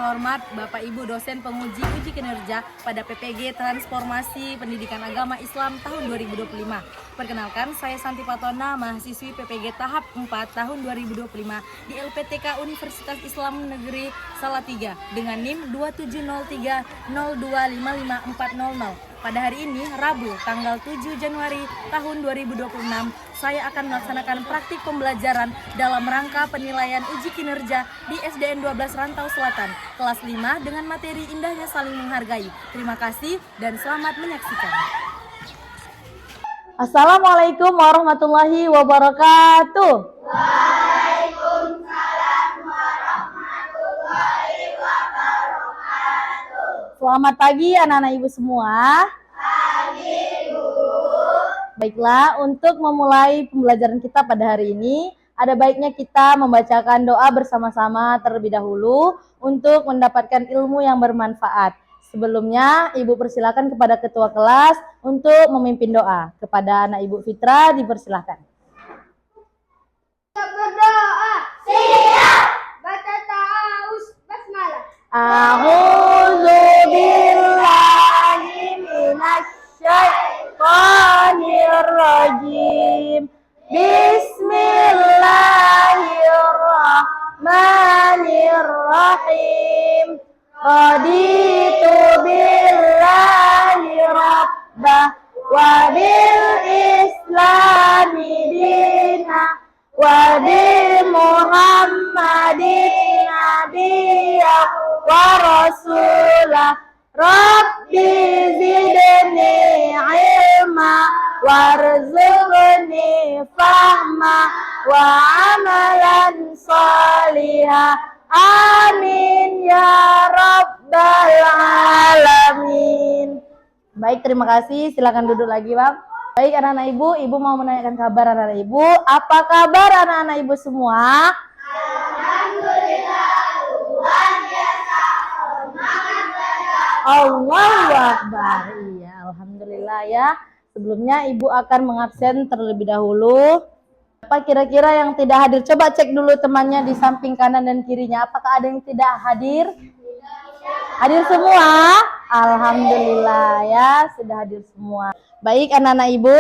terhormat Bapak Ibu dosen penguji uji kinerja pada PPG Transformasi Pendidikan Agama Islam tahun 2025. Perkenalkan, saya Santi Patona, mahasiswi PPG tahap 4 tahun 2025 di LPTK Universitas Islam Negeri Salatiga dengan NIM 270302555400. Pada hari ini, Rabu, tanggal 7 Januari tahun 2026, saya akan melaksanakan praktik pembelajaran dalam rangka penilaian uji kinerja di SDN 12 Rantau Selatan, kelas 5 dengan materi Indahnya Saling Menghargai. Terima kasih dan selamat menyaksikan. Assalamualaikum warahmatullahi wabarakatuh. Waalaikumsalam warahmatullahi wabarakatuh. Selamat pagi anak-anak ibu semua. Pagi, Bu. Baiklah, untuk memulai pembelajaran kita pada hari ini, ada baiknya kita membacakan doa bersama-sama terlebih dahulu untuk mendapatkan ilmu yang bermanfaat. Sebelumnya, Ibu persilakan kepada ketua kelas untuk memimpin doa. Kepada anak Ibu Fitra, dipersilakan. Berdoa. Siap. Baca ta'awuz basmalah. A'udzu billahi minasyaitonir rajim. Bismillahirrahmanirrahim. Raditu billahi rabbah wa bil islami dina wa bi Muhammadin nabiyya wa rasulah. Rabbi zidni ilma warzuqni fahma wa amalan salihah. Amin ya rabbal alamin. Baik, terima kasih. Silakan duduk lagi, Bang. Baik anak-anak ibu, ibu mau menanyakan kabar anak-anak ibu. Apa kabar anak-anak ibu semua? Alhamdulillah, luar biasa. Semangat belajar. Allahu Akbar. Iya, alhamdulillah ya. Sebelumnya ibu akan mengabsen terlebih dahulu. Apa kira-kira yang tidak hadir? Coba cek dulu temannya di samping kanan dan kirinya. Apakah ada yang tidak hadir? Hadir semua? Alhamdulillah ya, sudah hadir semua. Baik anak-anak ibu,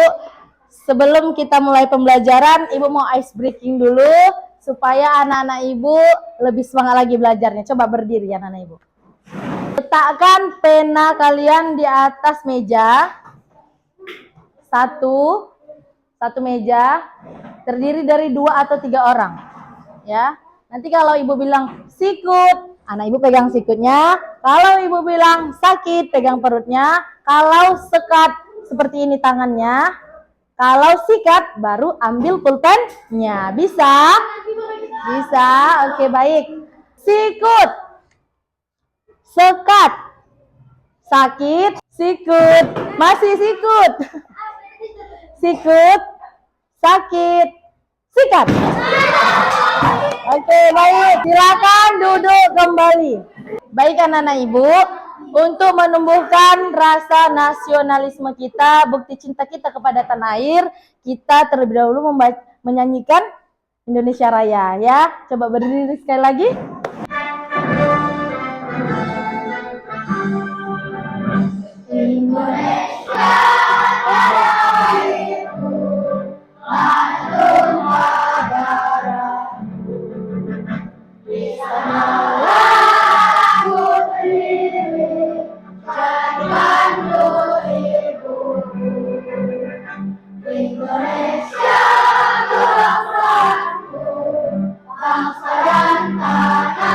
sebelum kita mulai pembelajaran, ibu mau ice breaking dulu supaya anak-anak ibu lebih semangat lagi belajarnya. Coba berdiri anak-anak ibu. Letakkan pena kalian di atas meja. Satu meja terdiri dari 2 atau 3 orang. Ya. Nanti kalau ibu bilang sikut, anak ibu pegang sikutnya. Kalau ibu bilang sakit, pegang perutnya. Kalau sekat, seperti ini tangannya. Kalau sikat, baru ambil pulpennya. Bisa? Bisa. Oke, baik. Sikut. Sekat. Sakit. Sikut. Masih sikut. Sikut. Sakit. Sikat. Oke, baik. Silakan duduk kembali. Baik anak-anak ibu, untuk menumbuhkan rasa nasionalisme kita, bukti cinta kita kepada tanah air, kita terlebih dahulu menyanyikan Indonesia Raya ya. Coba berdiri sekali lagi. Indonesia Indonesia bangsaku, bangsa dan tanah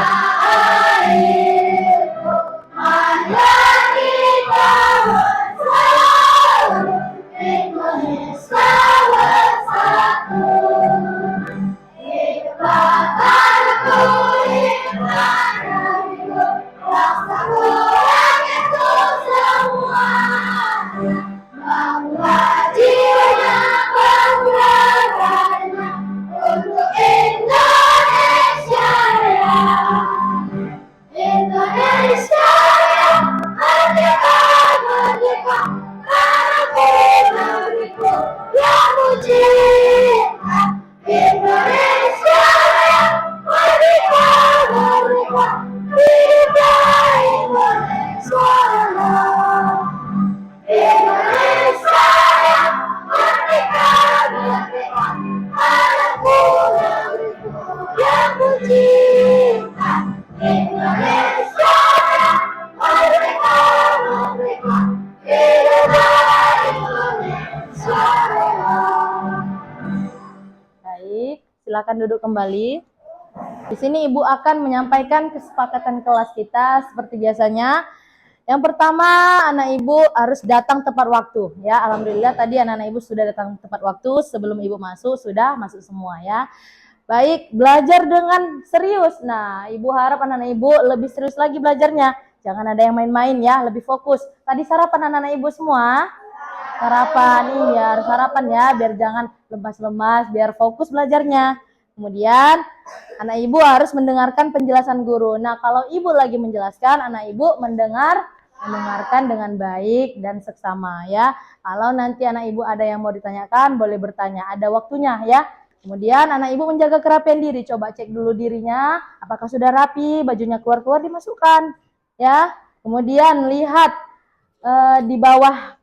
silakan duduk kembali. Di sini Ibu akan menyampaikan kesepakatan kelas kita seperti biasanya. Yang pertama, anak Ibu harus datang tepat waktu ya. Alhamdulillah tadi anak-anak Ibu sudah datang tepat waktu, sebelum Ibu masuk sudah masuk semua ya. Baik, belajar dengan serius. Nah, Ibu harap anak-anak Ibu lebih serius lagi belajarnya. Jangan ada yang main-main ya, lebih fokus. Tadi sarapan anak-anak Ibu semua? Sarapan, iya harus sarapan ya, biar jangan lemas-lemas, biar fokus belajarnya. Kemudian anak Ibu harus mendengarkan penjelasan guru. Nah, kalau Ibu lagi menjelaskan, anak Ibu mendengarkan dengan baik dan seksama ya. Kalau nanti anak Ibu ada yang mau ditanyakan, boleh bertanya, ada waktunya ya. Kemudian anak Ibu menjaga kerapian diri, coba cek dulu dirinya, apakah sudah rapi, bajunya keluar-keluar dimasukkan ya. Kemudian lihat di bawah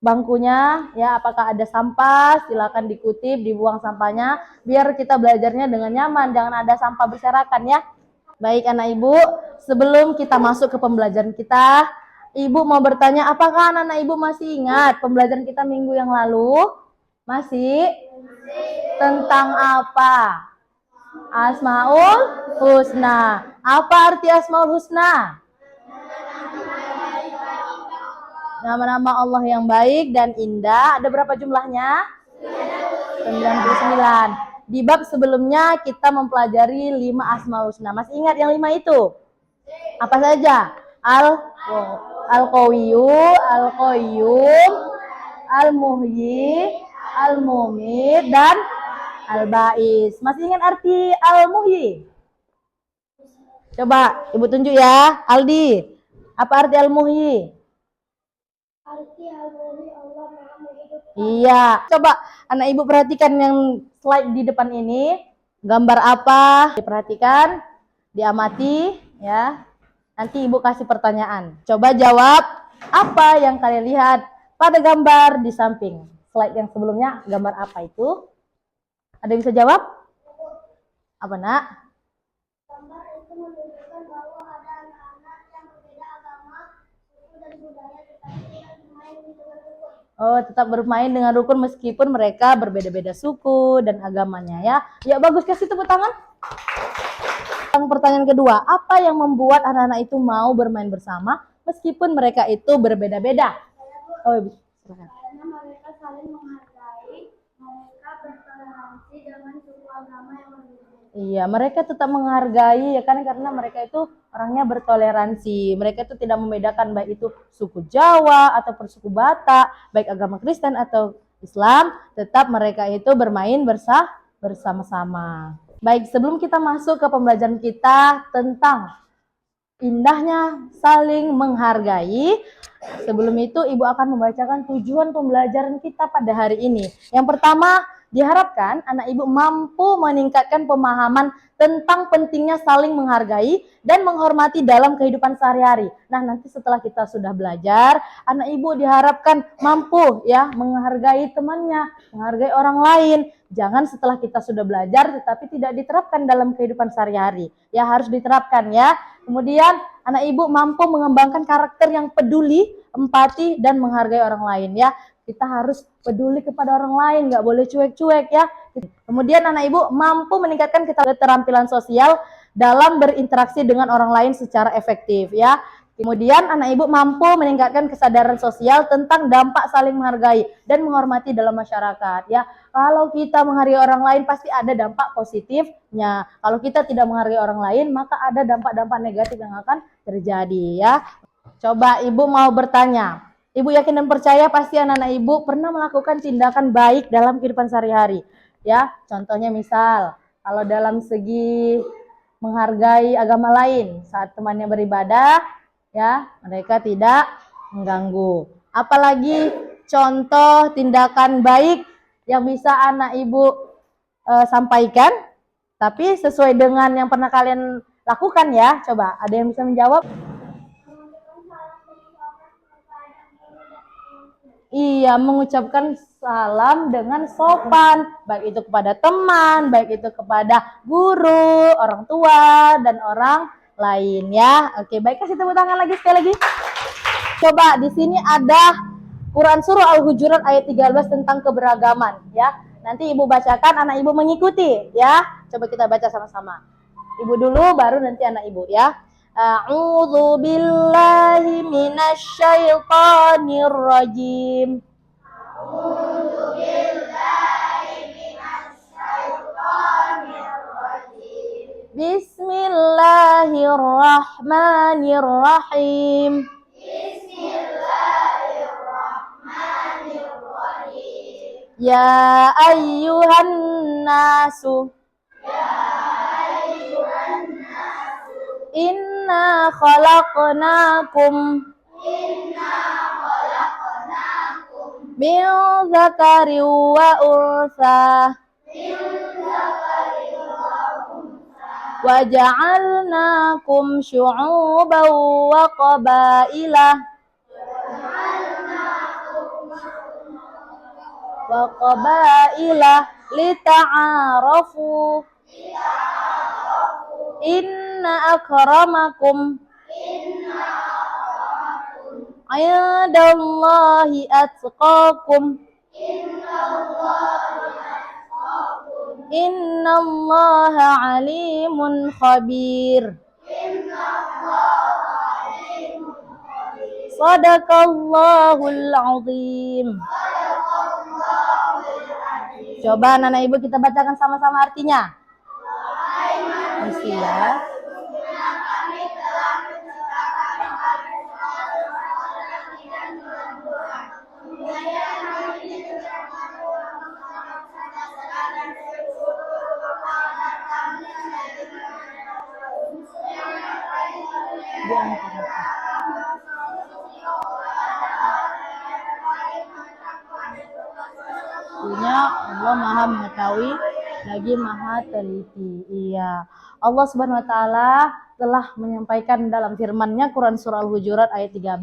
bangkunya ya, apakah ada sampah, silakan dikutip, dibuang sampahnya biar kita belajarnya dengan nyaman, jangan ada sampah berserakan ya. Baik anak Ibu, sebelum kita masuk ke pembelajaran kita, Ibu mau bertanya, apakah anak-anak Ibu masih ingat pembelajaran kita minggu yang lalu? Masih? Tentang apa? Asmaul Husna. Apa arti Asmaul Husna? Nama-nama Allah yang baik dan indah. Ada berapa jumlahnya? 99. Di bab sebelumnya kita mempelajari 5 Asmaul Husna. Masih ingat yang 5 itu? Apa saja? Al-Qawiyyu, Al-Qayyum, Al-Muhyi, Al-Mumit, dan Al-Ba'is. Masih ingat arti Al-Muhyi? Coba Ibu tunjuk ya. Aldi, apa arti Al-Muhyi? Arti Al-Muhyi Allah Maha menghidupkan. Iya. Coba anak Ibu perhatikan yang slide di depan ini. Gambar apa? Diperhatikan, diamati ya. Nanti Ibu kasih pertanyaan. Coba jawab apa yang kalian lihat pada gambar di samping. Slide yang sebelumnya, gambar apa itu? Ada yang bisa jawab? Apa nak? Gambar itu menunjukkan bahwa ada anak-anak yang berbeda agama, suku dan budaya tetapi tidak bermain dengan rukun. Oh, tetap bermain dengan rukun meskipun mereka berbeda-beda suku dan agamanya ya. Ya bagus, kasih tepuk tangan. Yang pertanyaan kedua, apa yang membuat anak-anak itu mau bermain bersama meskipun mereka itu berbeda-beda? Oh, silakan. Karena mereka saling menghargai, mereka bertoleransi dengan suku agama yang berbeda. Iya, mereka tetap menghargai ya kan, karena mereka itu orangnya bertoleransi. Mereka itu tidak membedakan baik itu suku Jawa ataupun suku Batak, baik agama Kristen atau Islam, tetap mereka itu bermain bersama-sama. Baik, sebelum kita masuk ke pembelajaran kita tentang indahnya saling menghargai, sebelum itu Ibu akan membacakan tujuan pembelajaran kita pada hari ini. Yang pertama, diharapkan anak Ibu mampu meningkatkan pemahaman tentang pentingnya saling menghargai dan menghormati dalam kehidupan sehari-hari. Nah, nanti setelah kita sudah belajar, anak Ibu diharapkan mampu ya menghargai temannya, menghargai orang lain. Jangan setelah kita sudah belajar tetapi tidak diterapkan dalam kehidupan sehari-hari. Ya, harus diterapkan ya. Kemudian anak Ibu mampu mengembangkan karakter yang peduli, empati, dan menghargai orang lain ya. Kita harus peduli kepada orang lain, nggak boleh cuek-cuek ya. Kemudian anak Ibu mampu meningkatkan keterampilan sosial dalam berinteraksi dengan orang lain secara efektif ya. Kemudian anak Ibu mampu meningkatkan kesadaran sosial tentang dampak saling menghargai dan menghormati dalam masyarakat ya. Kalau kita menghargai orang lain pasti ada dampak positifnya. Kalau kita tidak menghargai orang lain maka ada dampak-dampak negatif yang akan terjadi ya. Coba Ibu mau bertanya. Ibu yakin dan percaya pasti anak-anak Ibu pernah melakukan tindakan baik dalam kehidupan sehari-hari. Ya, contohnya misal kalau dalam segi menghargai agama lain saat temannya beribadah, ya mereka tidak mengganggu. Apalagi contoh tindakan baik yang bisa anak Ibu sampaikan, tapi sesuai dengan yang pernah kalian lakukan ya. Coba ada yang bisa menjawab? Iya, mengucapkan salam dengan sopan, baik itu kepada teman, baik itu kepada guru, orang tua, dan orang lain ya. Oke, baik, kasih tepuk tangan lagi sekali lagi. Coba di sini ada Quran Surah Al-Hujurat ayat 13 tentang keberagaman ya. Nanti Ibu bacakan, anak Ibu mengikuti ya. Coba kita baca sama-sama. Ibu dulu, baru nanti anak ibu ya. A'udzu billahi minasyaitonir rajim. Bismillahirrahmanirrahim. Ya ayyuhan nasu. Inna khalaqnakum min dzakarin wa unsa wa ja'alnakum syu'uban wa qabaila lita'arafu. Inna akramakum indallahi atqakum. Innallaha alimun khabir. Shadaqallahul azim. Coba anak ibu kita bacakan sama-sama artinya. Mesti ya. Artinya Allah Maha mengetahui lagi Maha teliti. Iya. Allah Subhanahu wa taala telah menyampaikan dalam firman-Nya Quran surah Al-Hujurat ayat 13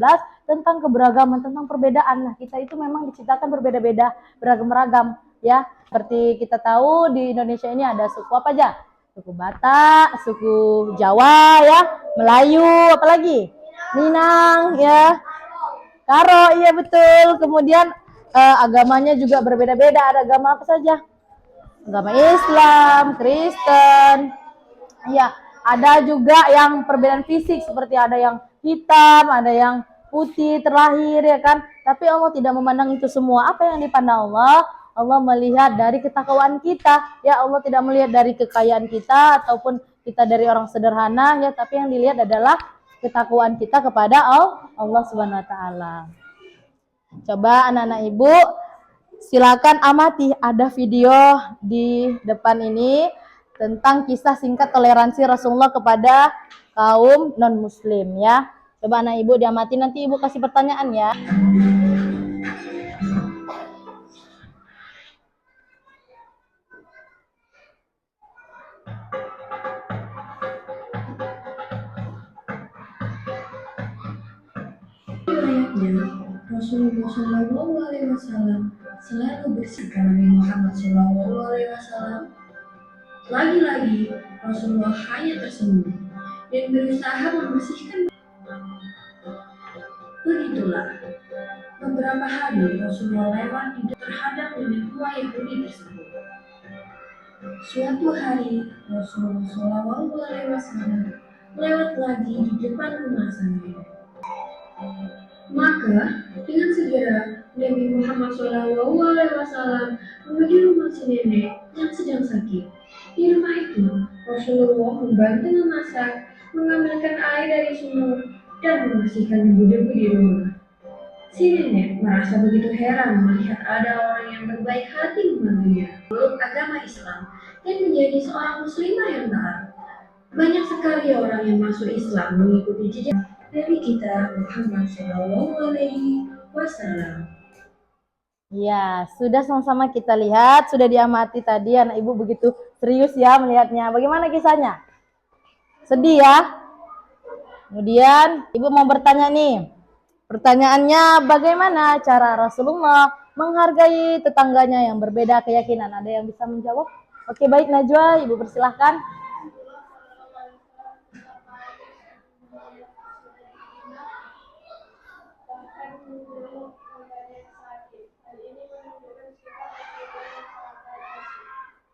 tentang keberagaman, tentang perbedaan. Nah, kita itu memang diciptakan berbeda-beda, beragam-ragam ya. Seperti kita tahu di Indonesia ini ada suku apa aja? Suku Batak, suku Jawa ya, Melayu, apalagi? Minang ya. Karo, iya betul. Kemudian agamanya juga berbeda-beda. Ada agama apa saja? Agama Islam, Kristen. Ya, ada juga yang perbedaan fisik seperti ada yang hitam, ada yang putih terlahir ya kan. Tapi Allah tidak memandang itu semua. Apa yang dipandang Allah? Allah melihat dari ketakwaan kita. Ya, Allah tidak melihat dari kekayaan kita ataupun kita dari orang sederhana ya, tapi yang dilihat adalah ketakwaan kita kepada Allah Subhanahu wa taala. Coba anak-anak ibu silakan amati, ada video di depan ini tentang kisah singkat toleransi Rasulullah kepada kaum non muslim ya. Coba anak ibu diamati, nanti ibu kasih pertanyaan ya. Rasulullah Shallallahu Alaihi Wasallam selalu bersikap Nabi Muhammad Shallallahu Alaihi Wasallam. Lagi-lagi Rasulullah hanya tersenyum dan berusaha membersihkan. Begitulah beberapa hari Rasulullah lewat di terhadap nenek tua Yahudi tersebut. Suatu hari Rasulullah Shallallahu Alaihi Wasallam lewat lagi di depan rumah sang nenek. Maka dengan segera Nabi Muhammad SAW menuju rumah si nenek yang sedang sakit. Di rumah itu Rasulullah membantu memasak, mengambilkan air dari sumur dan membersihkan debu-debu di rumah. Si nenek merasa begitu heran melihat ada orang yang berbaik hati membantunya meluk agama Islam dan menjadi seorang muslimah yang taat. Banyak sekali orang yang masuk Islam mengikuti jejak Nabi kita Muhammad Shallallahu Alaihi Wasallam. Ya, sudah sama-sama kita lihat, sudah diamati tadi anak ibu begitu serius ya melihatnya. Bagaimana kisahnya? Sedih ya? Kemudian ibu mau bertanya nih. Pertanyaannya, bagaimana cara Rasulullah menghargai tetangganya yang berbeda keyakinan? Ada yang bisa menjawab? Oke, baik Najwa, ibu persilahkan.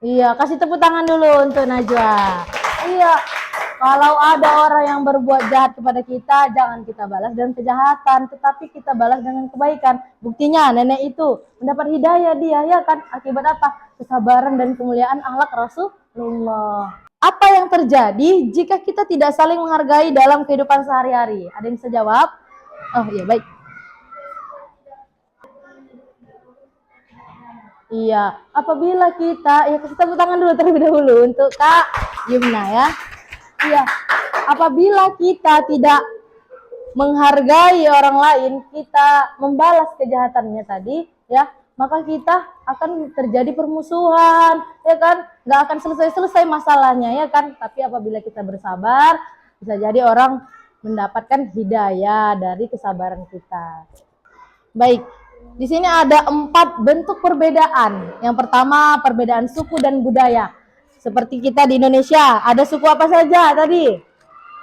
Iya, kasih tepuk tangan dulu untuk Najwa. Iya, kalau ada orang yang berbuat jahat kepada kita, jangan kita balas dengan kejahatan, tetapi kita balas dengan kebaikan. Buktinya nenek itu mendapat hidayah dia, ya kan? Akibat apa? Kesabaran dan kemuliaan akhlak Rasulullah. Apa yang terjadi jika kita tidak saling menghargai dalam kehidupan sehari-hari? Ada yang bisa jawab? Oh iya, baik. Iya, apabila kita, ya kasih tepuk tangan dulu terlebih dahulu untuk Kak Yumna ya. Iya, apabila kita tidak menghargai orang lain, kita membalas kejahatannya tadi, ya, maka kita akan terjadi permusuhan, ya kan? Nggak akan selesai-selesai masalahnya, ya kan? Tapi apabila kita bersabar, bisa jadi orang mendapatkan hidayah dari kesabaran kita. Baik. Di sini ada 4 bentuk perbedaan. Yang pertama, perbedaan suku dan budaya. Seperti kita di Indonesia, ada suku apa saja tadi?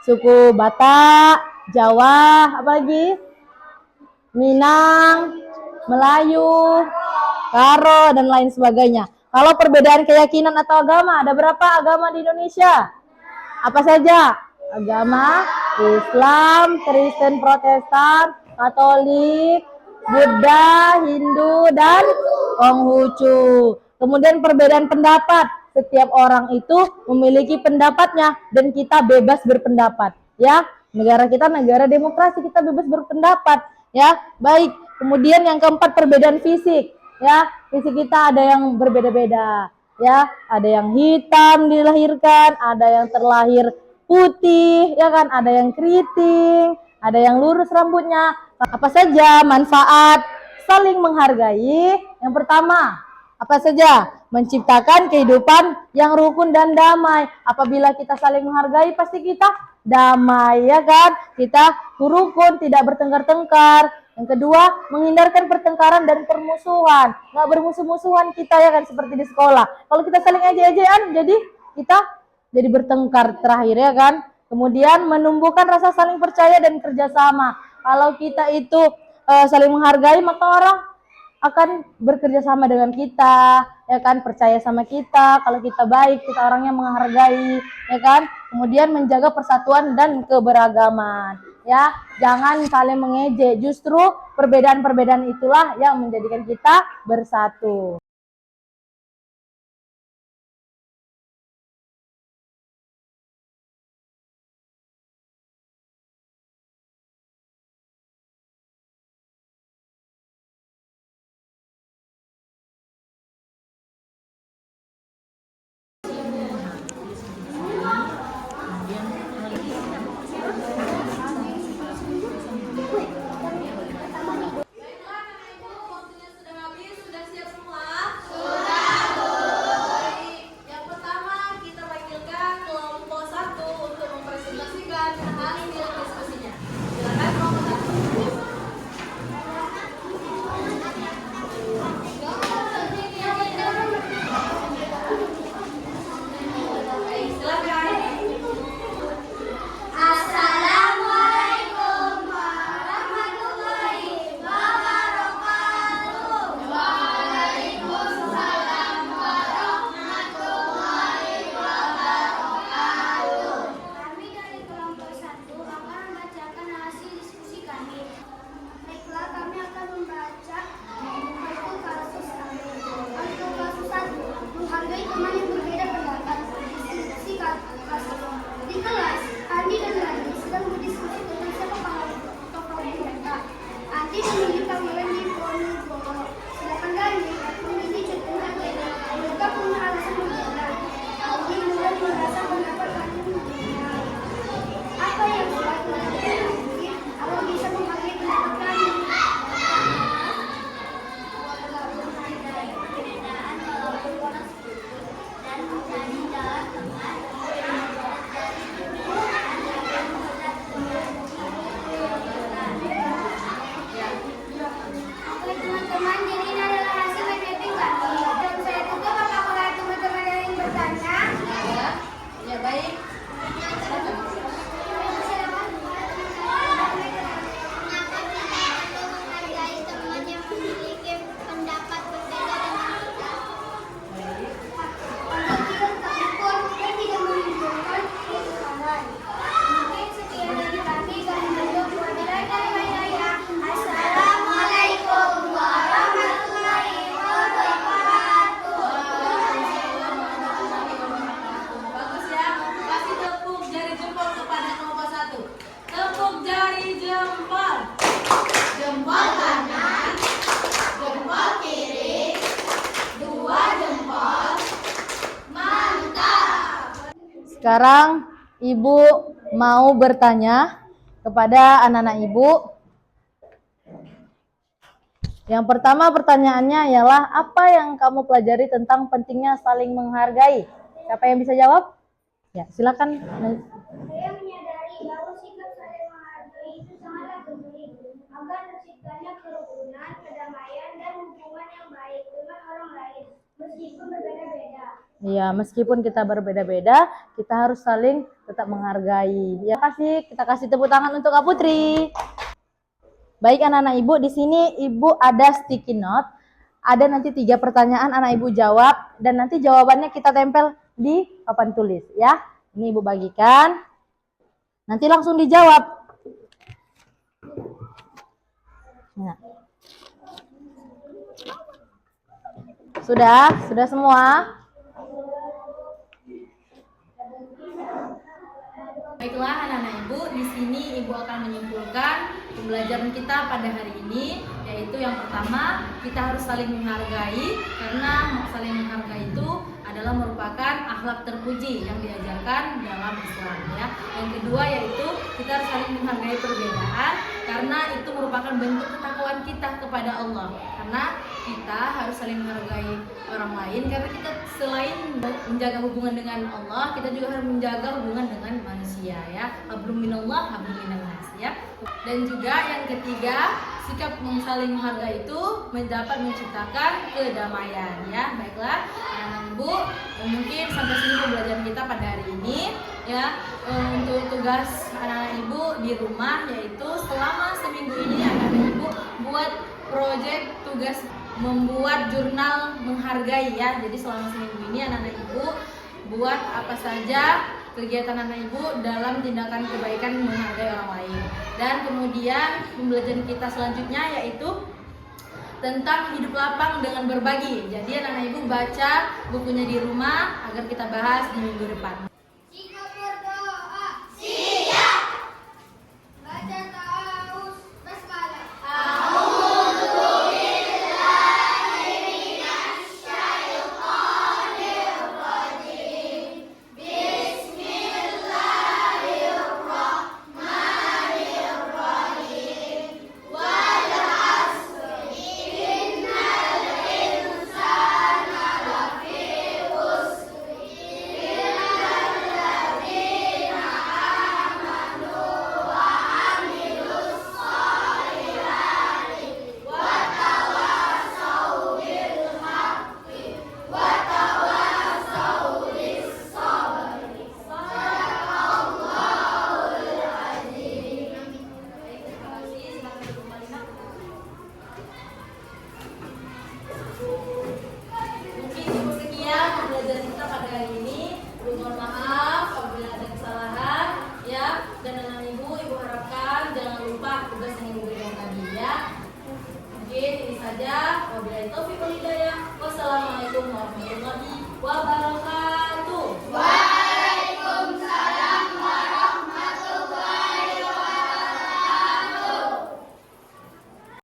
Suku Batak, Jawa, apa lagi? Minang, Melayu, Karo, dan lain sebagainya. Kalau perbedaan keyakinan atau agama, ada berapa agama di Indonesia? Apa saja? Agama Islam, Kristen, Protestan, Katolik, Buddha, Hindu, dan Konghucu. Kemudian perbedaan pendapat. Setiap orang itu memiliki pendapatnya dan kita bebas berpendapat. Ya, negara kita negara demokrasi, kita bebas berpendapat. Ya, baik. Kemudian yang keempat, perbedaan fisik. Ya, fisik kita ada yang berbeda-beda. Ya, ada yang hitam dilahirkan, ada yang terlahir putih, ya kan, ada yang keriting, ada yang lurus rambutnya. Apa saja manfaat saling menghargai? Yang pertama, apa saja? Menciptakan kehidupan yang rukun dan damai. Apabila kita saling menghargai, pasti kita damai, ya kan? Kita rukun, tidak bertengkar-tengkar. Yang kedua, menghindarkan pertengkaran dan permusuhan. Nggak bermusuh-musuhan kita, ya kan, seperti di sekolah. Kalau kita saling ejek-ejekan, jadi kita jadi bertengkar terakhir, ya kan? Kemudian menumbuhkan rasa saling percaya dan kerjasama. Kalau kita itu saling menghargai, maka orang akan bekerja sama dengan kita, ya kan, percaya sama kita. Kalau kita baik, kita orangnya menghargai, ya kan. Kemudian menjaga persatuan dan keberagaman, ya. Jangan saling mengejek. Justru perbedaan-perbedaan itulah yang menjadikan kita bersatu. Waktunya sudah habis, sudah siap semua? jempol. Jempol kanan, jempol kiri, dua jempol. Mantap. Sekarang Ibu mau bertanya kepada anak-anak Ibu. Yang pertama pertanyaannya ialah apa yang kamu pelajari tentang pentingnya saling menghargai? Siapa yang bisa jawab? Ya, silakan. Saya menyadari bahwa sikap saling menghargai itu sangatlah penting agar terciptanya kerukunan, kedamaian, dan hubungan yang baik dengan orang lain, meskipun berbeda-beda. Iya, meskipun kita berbeda-beda, kita harus saling tetap menghargai. Ya, kita kasih tepuk tangan untuk Kak Putri. Baik anak-anak Ibu, di sini Ibu ada sticky note. Ada nanti 3 pertanyaan anak Ibu jawab dan nanti jawabannya kita tempel di papan tulis ya. Ini Ibu bagikan. Nanti langsung dijawab. Nah. Sudah semua? Baiklah anak-anak Ibu, di sini Ibu akan menyimpulkan pembelajaran kita pada hari ini, yaitu yang pertama kita harus saling menghargai karena saling menghargai itu adalah merupakan akhlak terpuji yang diajarkan dalam Islam ya. Yang kedua yaitu kita harus saling menghargai perbedaan karena itu merupakan bentuk ketakwaan kita kepada Allah. Karena kita harus saling menghargai orang lain karena kita selain menjaga hubungan dengan Allah, kita juga harus menjaga hubungan dengan manusia ya. Hablum minallah, hablum minannas ya. Dan juga yang ketiga, sikap saling menghargai itu dapat menciptakan kedamaian ya. Baiklah, anak-anak Ibu, mungkin sampai sini pembelajaran kita pada hari ini ya. Untuk tugas anak-anak Ibu di rumah yaitu selama seminggu ini anak-anak Ibu buat proyek tugas membuat jurnal menghargai ya. Jadi selama seminggu ini anak-anak Ibu buat apa saja kegiatan anak Ibu dalam tindakan kebaikan menghargai orang lain. Dan kemudian pembelajaran kita selanjutnya yaitu tentang hidup lapang dengan berbagi. Jadi anak-anak Ibu baca bukunya di rumah agar kita bahas di minggu depan. Sikap berdoa. Siap. Baca ta'awuz basmalah. Mungkin cukup sekian pembelajaran kita pada hari ini. Mohon maaf apabila ada kesalahan ya. Dan anak Ibu harapkan jangan lupa tugas yang Ibu berikan tadi ya. Mungkin ini saja. Wabillahi taufiq wal hidayah. Wassalamualaikum warahmatullahi wabarakatuh.